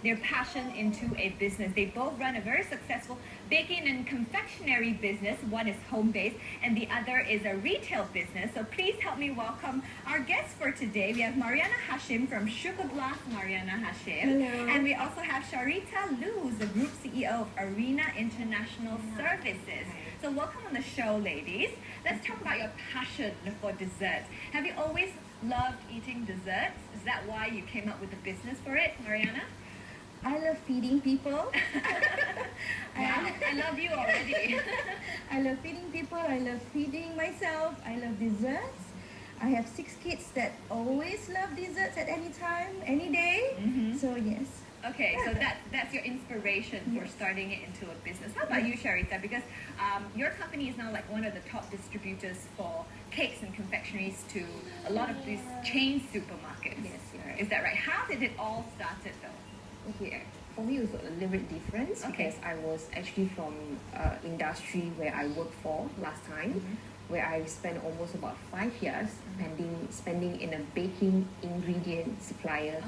their passion into a business. They both run a very successful baking and confectionery business. One is home-based and the other is a retail business. So please help me welcome our guests for today. We have Mariana Hashim from Sugar Blast Mariana Hashim. Hello. And we also have Sharita Loo, the Group CEO of Arena International Services. So welcome on the show, ladies. Let's talk about your passion for desserts. Have you always loved eating desserts? Is that why you came up with a business for it, Mariana? I love feeding people. Wow, I love you already. I love feeding people. I love feeding myself. I love desserts. I have 6 kids that always love desserts at any time, any day. So yes. Okay, so that's your inspiration for starting it into a business. How about you, Sharita? Because your company is now like one of the top distributors for cakes and confectioneries to a lot of these chain supermarkets. Yes, right. Is that right? How did it all started though? Okay, for me it was a little bit different because I was actually from industry where I worked for last time, where I spent almost about 5 years spending in a baking ingredient supplier.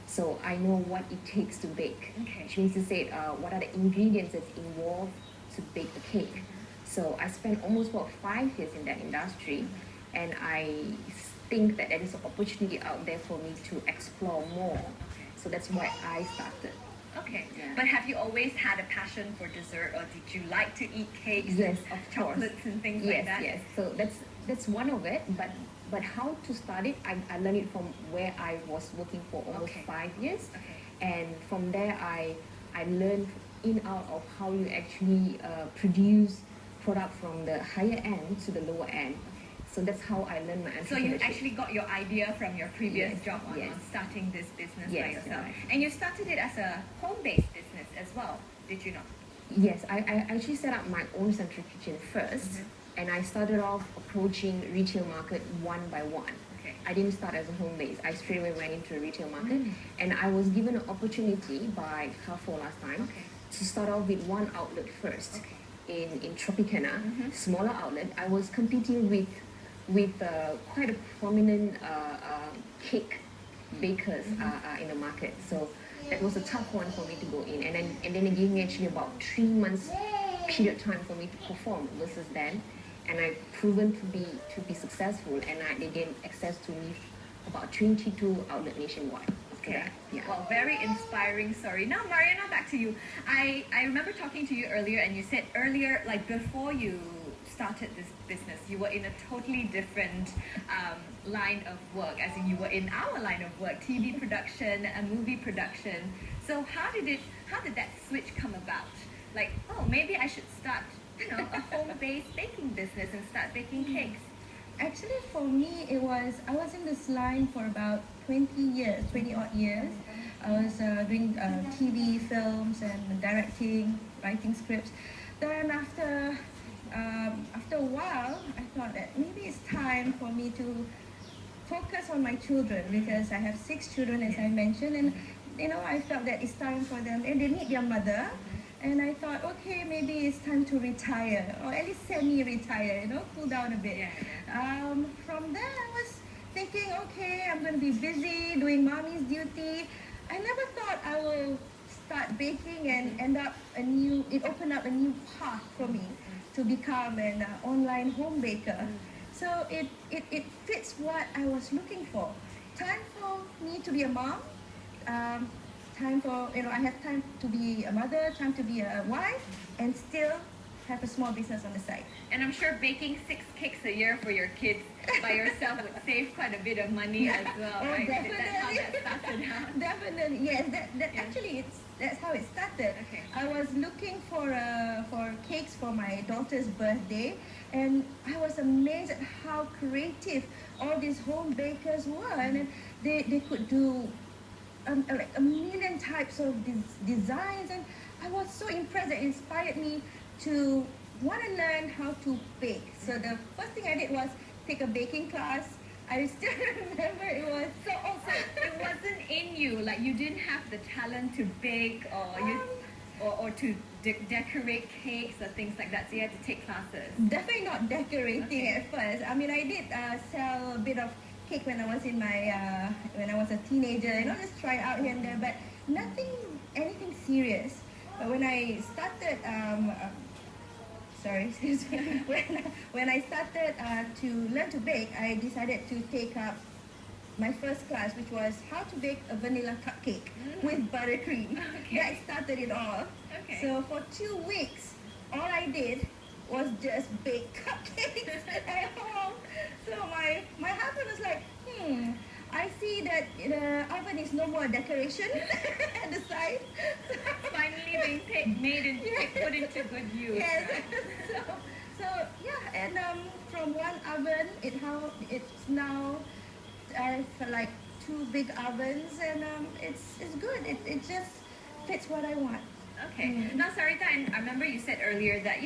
So I know what it takes to bake, which means to say what are the ingredients that's involved to bake the cake. So I spent almost about 5 years in that industry, and I think that there is an opportunity out there for me to explore more. So that's why I started. Okay, but have you always had a passion for dessert, or did you like to eat cakes, yes, of chocolates course, and things like that? Yes. So that's one of it. But how to start it? I learned it from where I was working for almost 5 years, and from there I learned in out of how you actually produce product from the higher end to the lower end. So that's how I learned my entrepreneurship. So you actually got your idea from your previous job on starting this business by yourself. And you started it as a home-based business as well, did you not? Yes, I actually set up my own central kitchen first, and I started off approaching retail market one by one. I didn't start as a home base. I straight away went into a retail market, and I was given an opportunity by Carrefour last time to start off with one outlet first in Tropicana, smaller outlet. I was competing with quite a prominent cake bakers in the market. So that was a tough one for me to go in. And then it gave me actually about 3 months period time for me to perform versus them. And I've proven to be successful, and they gained access to me about 22 outlets nationwide. Okay. Well, very inspiring story. Now, Mariana, back to you. I remember talking to you earlier, and you said earlier, like before you started this business, you were in a totally different line of work, as in you were in our line of work, TV production and movie production. So how did that switch come about? Like, oh, maybe I should start, a home-based baking business and start baking cakes. Actually, for me, I was in this line for about 20 odd years. I was doing TV, films, and directing, writing scripts. Then after a while, I thought that maybe it's time for me to focus on my children, because I have 6 children, as I mentioned, and I felt that it's time for them, and they need their mother. And I thought, okay, maybe it's time to retire, or at least semi-retire, cool down a bit. From there, I was thinking, okay, I'm going to be busy doing mommy's duty. I never thought I will start baking and it opened up a new path for me to become an online home baker. So it fits what I was looking for. Time for me to be a mom. Time for, I have time to be a mother, time to be a wife, and still have a small business on the side. And I'm sure baking 6 cakes a year for your kids by yourself would save quite a bit of money as well, right? Definitely. That's how that started out. Definitely, yes. Actually, that's how it started. I was looking for cakes for my daughter's birthday, and I was amazed at how creative all these home bakers were, and they could do like a million types of designs, and I was so impressed. It inspired me to want to learn how to bake. So the first thing I did was take a baking class. I still remember it was so also it wasn't in you, like you didn't have the talent to bake or to decorate cakes or things like that, so you had to take classes. Definitely not decorating at first. I mean, I did sell a bit of cake when I was in my when I was a teenager, just try it out here and there, but nothing serious. But when I started, sorry, excuse me. When I started to learn to bake, I decided to take up my first class, which was how to bake a vanilla cupcake with buttercream. Okay. That started it all. Okay. So for 2 weeks, all I did was just bake cupcakes at home. So my husband was like, I see that the oven is no more decoration at the side. Finally being made and put into good use. Yes. Right? So yeah, and from one oven, it's now I have like 2 big ovens, and it's good. It just fits what I want. Okay. Now, Sarita, and I remember you said earlier that,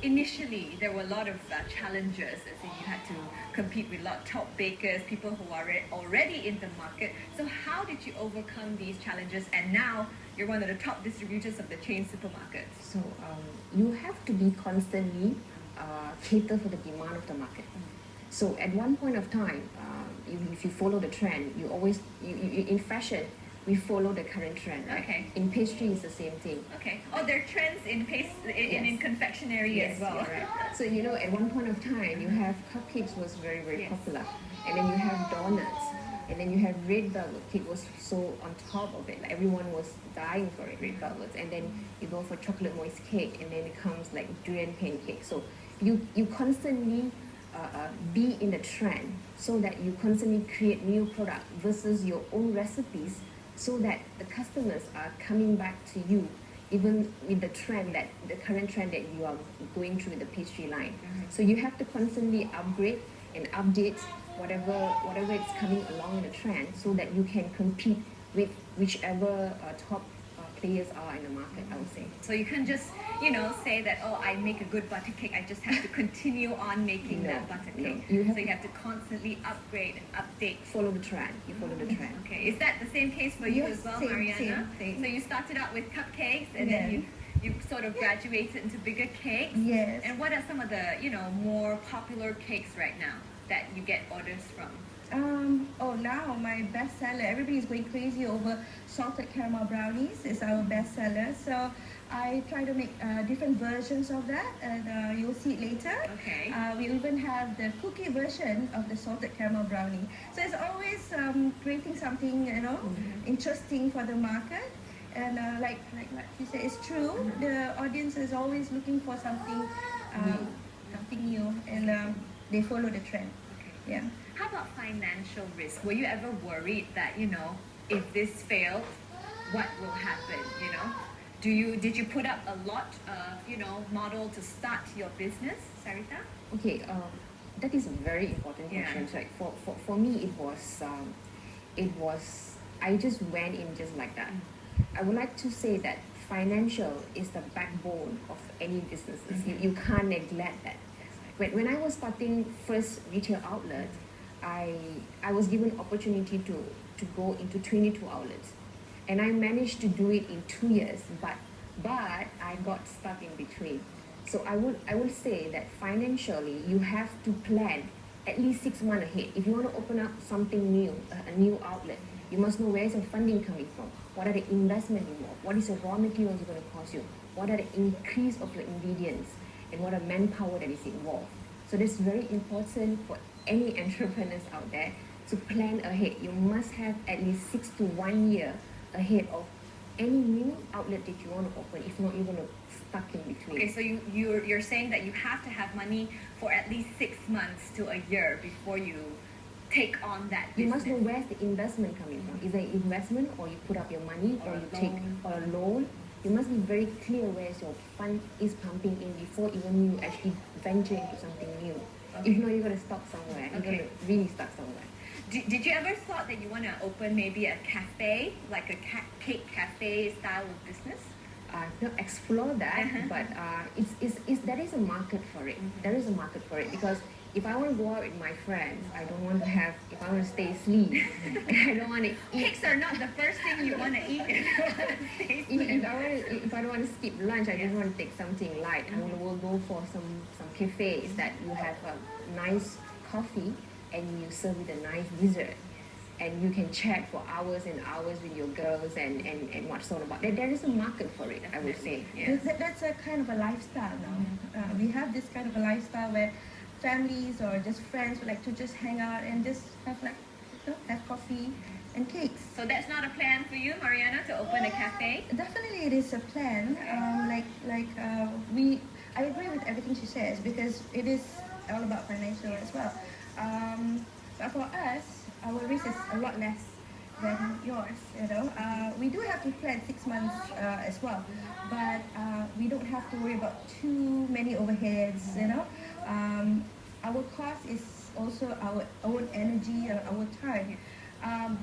initially there were a lot of challenges. As in you had to compete with a lot of top bakers, people who are already in the market. So how did you overcome these challenges? And now you're one of the top distributors of the chain supermarkets. So you have to be constantly cater for the demand of the market. So at one point of time, if you follow the trend, you in fashion, we follow the current trend, right? Okay. In pastry, it's the same thing. Okay. Oh, there are trends in in confectionery Yes, as well. you're right. So at one point of time, you have cupcakes was very, very popular, and then you have donuts, and then you have red velvet cake was so on top of it. Like everyone was dying for it, red velvet, and then you go for chocolate moist cake, and then it comes like durian pancake. So you constantly be in the trend, so that you constantly create new product versus your own recipes, so that the customers are coming back to you even with the current trend that you are going through with the pastry line. So you have to constantly upgrade and update whatever is coming along in the trend, so that you can compete with whichever top players are in the market, I would say. So you can't just, say that, oh, I make a good butter cake, I just have to continue on making that butter cake. You So you have to constantly upgrade and update. Follow the trend. You follow the trend. Okay, is that the same case for you Yes, as well, same, Mariana? same. So you started out with cupcakes, and then you sort of graduated into bigger cakes. Yes. And what are some of the, more popular cakes right now that you get orders from? Now my bestseller, everybody's going crazy over salted caramel brownies. It's our bestseller. So I try to make different versions of that, and you'll see it later. Okay. We even have the cookie version of the salted caramel brownie. So it's always creating something, interesting for the market. And like you said, it's true. The audience is always looking for something new, and they follow the trend. Okay. Yeah. How about financial risk? Were you ever worried that, if this failed, what will happen, Did you put up a lot of, model to start your business, Sarita? Okay, that is a very important question. Right? For me, it was I just went in just like that. I would like to say that financial is the backbone of any businesses. You can't neglect that. When I was starting first retail outlet, I was given opportunity to go into 22 outlets, and I managed to do it in 2 years, but I got stuck in between. So I would say that financially you have to plan at least 6 months ahead. If you want to open up something new, a new outlet, you must know where is your funding coming from, what are the investment involved, what is the raw materials going to cost you, what are the increase of your ingredients, and what are manpower that is involved. So that's very important for any entrepreneurs out there to plan ahead. You must have at least 6 to 1 year ahead of any new outlet that you want to open. If not, you're going to stuck in between. Okay, so you're saying that you have to have money for at least 6 months to a year before you take on that business. You must know where's the investment coming from. Is it investment, or you put up your money, or you take or a loan? You must be very clear where your fund is pumping in before even you actually venture into something new. Okay. If not, you're going to stop somewhere. You're going to really stuck somewhere. Did you ever thought that you want to open maybe a cafe, like a cake cafe style of business? Not explore that, but there is a market for it. There is a market for it, because if I want to go out with my friends, I don't want to have, if I want to stay asleep, I don't want to eat. Cakes are not the first thing you want to eat if I don't want to skip lunch, I just want to take something light. I will go for some cafes that you have a nice coffee and you serve with a nice dessert. and you can chat for hours and hours with your girls and what's all about. There is a market for it, I would say. Yeah. That's a kind of a lifestyle now. We have this kind of a lifestyle where families or just friends would like to just hang out and just have have coffee and cakes. So that's not a plan for you, Mariana, to open a cafe? Definitely, it is a plan. I agree with everything she says because it is all about financial as well. But for us, our risk is a lot less than yours. We do have to plan 6 months as well, but we don't have to worry about too many overheads. Our cost is also our own energy, our time.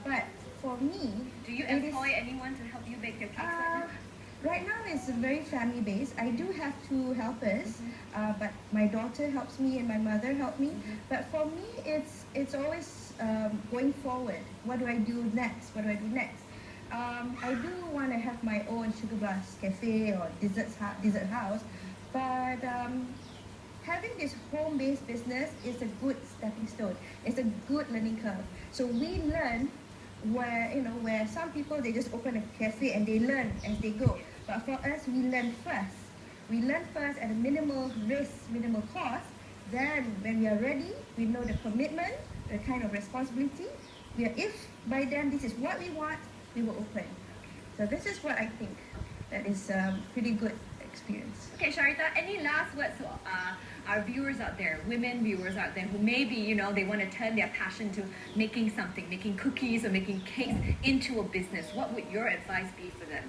But for me, do you employ anyone to help you bake your cakes right now? Right now it's very family based. I do have 2 helpers, but my daughter helps me and my mother help me. But for me, it's always going forward. What do I do next? I do want to have my own sugar blast cafe or dessert house, but having this home-based business is a good stepping stone. It's a good learning curve. So we learn where some people they just open a cafe and they learn as they go. But for us, we learn first. We learn first at a minimal risk, minimal cost. Then when we are ready, we know the commitment, the kind of responsibility. If by then this is what we want, we will open. So this is what I think that is a pretty good experience. Okay, Sharita, any last words to our viewers out there, women viewers out there who maybe, they want to turn their passion to making something, making cookies or making cakes into a business? What would your advice be for them?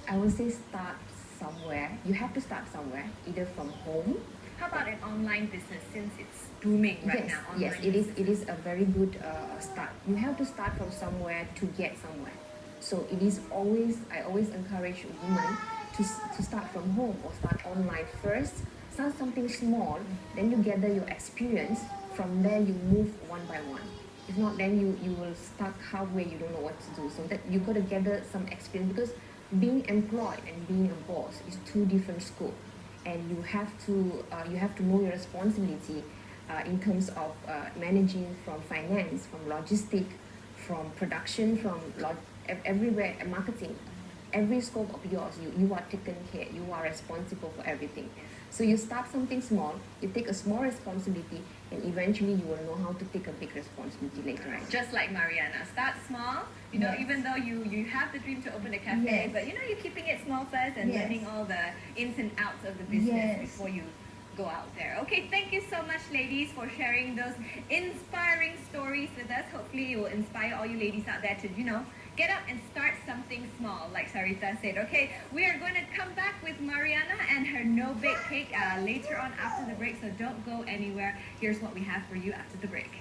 I would say start somewhere. You have to start somewhere, either from home. How about an online business since it's booming right now? Yes, it is a very good start. You have to start from somewhere to get somewhere. So I always encourage women to start from home or start online first. Start something small, then you gather your experience. From there, you move one by one. If not, then you will stuck halfway. You don't know what to do. So that you got to gather some experience because being employed and being a boss is 2 different scopes, and you have to know your responsibility in terms of managing from finance, from logistics, from production, from everywhere, marketing. Every scope of yours, you are taken care, you are responsible for everything. So you start something small, you take a small responsibility, and eventually you will know how to take a big responsibility later on. Just like Mariana, start small, Yes. even though you have the dream to open a cafe, Yes. but you're keeping it small first and Yes. learning all the ins and outs of the business Yes. before you go out there. Okay, thank you so much, ladies, for sharing those inspiring stories with us. Hopefully it will inspire all you ladies out there to, get up and start something small, like Sharita said. Okay, we are going to come back with Mariana and her no-bake cake later on after the break, so don't go anywhere. Here's what we have for you after the break.